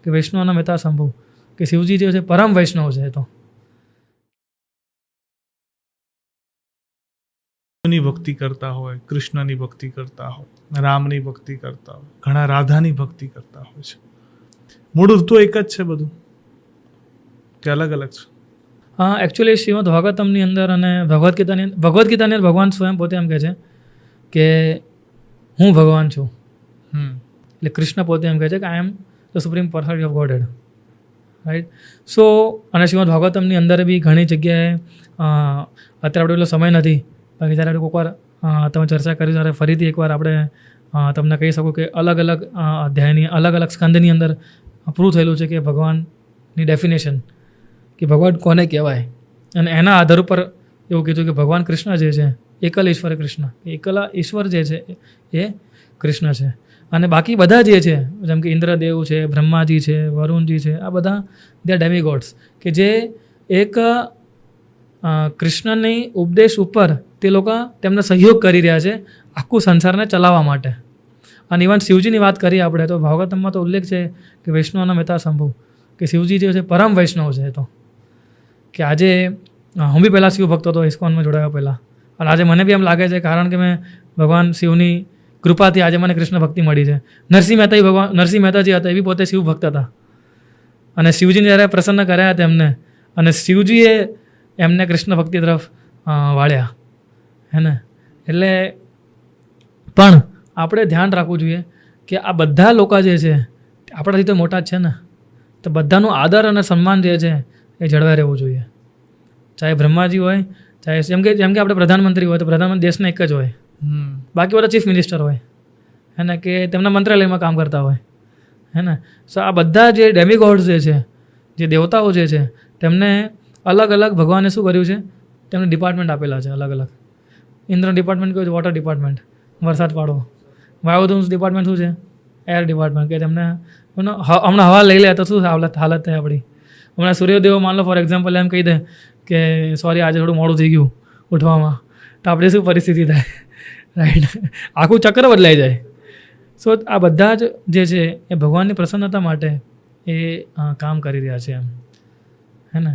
કે વૈષ્ણવના મેતા શંભુ, કે શિવજી જે છે પરમ વૈષ્ણવ છે. તો ની ભક્તિ કરતા હોય, કૃષ્ણની ભક્તિ કરતા હોય, રામની ભક્તિ કરતા હોય, ઘણા રાધાની ભક્તિ કરતા હોય છે. મૂળ તો એક જ છે બધું કે અલગ અલગ છે? હા, એકચ્યુઅલી શ્રીમદ ભાગવતમની અંદર અને ભગવદ્ ગીતાની અંદર ભગવાન સ્વયં પોતે એમ કહે છે કે હું ભગવાન છું. એટલે કૃષ્ણ પોતે એમ કહે છે કે I am the supreme personality of Godhead, right. So અને શ્રીમદ ભાગવતમની અંદર બી ઘણી જગ્યાએ અત્યારે આપણે એટલો સમય નથી, બાકી જ્યારે કોઈક વાર તમે ચર્ચા કરી ત્યારે ફરીથી એકવાર આપણે તમને કહી શકું કે અલગ અલગ અધ્યાયની અલગ અલગ સ્કંદની અંદર પ્રૂવ થયેલું છે કે ભગવાનની ડેફિનેશન, કે ભગવાન કોને કહેવાય. અને એના આધાર ઉપર એવું કીધું કે ભગવાન કૃષ્ણ જે છે એકલ ઈશ્વર કૃષ્ણ, એકલા ઈશ્વર જે છે એ કૃષ્ણ છે. અને બાકી બધા જે છે જેમ કે ઇન્દ્રદેવ છે, બ્રહ્માજી છે, વરુણજી છે, આ બધા દે ડેમિગોડ્સ કે જે એક કૃષ્ણની ઉપદેશ ઉપર તે લોકો તેમને સહયોગ કરી રહ્યા છે આખું સંસારને ચલાવવા માટે. અને ઇવન શિવજીની વાત કરીએ આપણે તો ભાગવતમમાં તો ઉલ્લેખ છે કે વૈષ્ણવના મેતા શંભુ, કે શિવજી જે છે પરમ વૈષ્ણવ છે. તો કે આજે હું બી પહેલાં શિવ ભક્તો હતો ઇસ્કોનમાં જોડાયો પહેલાં, અને આજે મને બી એમ લાગે છે કારણ કે મેં ભગવાન શિવની કૃપાથી આજે મને કૃષ્ણ ભક્તિ મળી છે. નરસિંહ મહેતાજી હતા એ બી પોતે શિવ ભક્ત હતા, અને શિવજીને જ્યારે પ્રસન્ન કર્યા તેમને, અને શિવજીએ એમને કૃષ્ણ ભક્તિ તરફ વાળ્યા, હે ને. એટલે પણ આપણે ધ્યાન રાખવું જોઈએ કે આ બધા લોકો જે છે આપણાથી તો મોટા જ છે ને, તો બધાનું આદર અને સન્માન જે છે એ જળવાઈ રહેવું જોઈએ. ચાહે બ્રહ્માજી હોય, ચાહે જેમ કે આપણે પ્રધાનમંત્રી હોય તો પ્રધાનમંત્રી દેશના એક જ હોય, બાકી બધા ચીફ મિનિસ્ટર હોય, હે ને, કે તેમના મંત્રાલયમાં કામ કરતા હોય, હે ને. સો આ બધા જે ડેમિગોડ્સ જે છે, જે દેવતાઓ જે છે, તેમને અલગ અલગ ભગવાને શું કર્યું છે, તેમને ડિપાર્ટમેન્ટ આપેલા છે અલગ અલગ. ઇન્દ્રનું ડિપાર્ટમેન્ટ કયું છે? વોટર ડિપાર્ટમેન્ટ, વરસાદ પાડવો. વાયુધનનું ડિપાર્ટમેન્ટ શું છે? એર ડિપાર્ટમેન્ટ, કે તેમને હમણાં હવા લઈ લે તો શું હાલત થાય આપણી. હમણાં સૂર્યદેવ માન લો ફોર એક્ઝામ્પલ એમ કહી દે કે સોરી આજે થોડું મોડું થઈ ગયું ઉઠવામાં, તો આપણી શું પરિસ્થિતિ થાય, રાઈટ. આખું ચક્ર બદલાઈ જાય. સો આ બધા જ જે છે એ ભગવાનની પ્રસન્નતા માટે એ કામ કરી રહ્યા છે એમ, હે ને.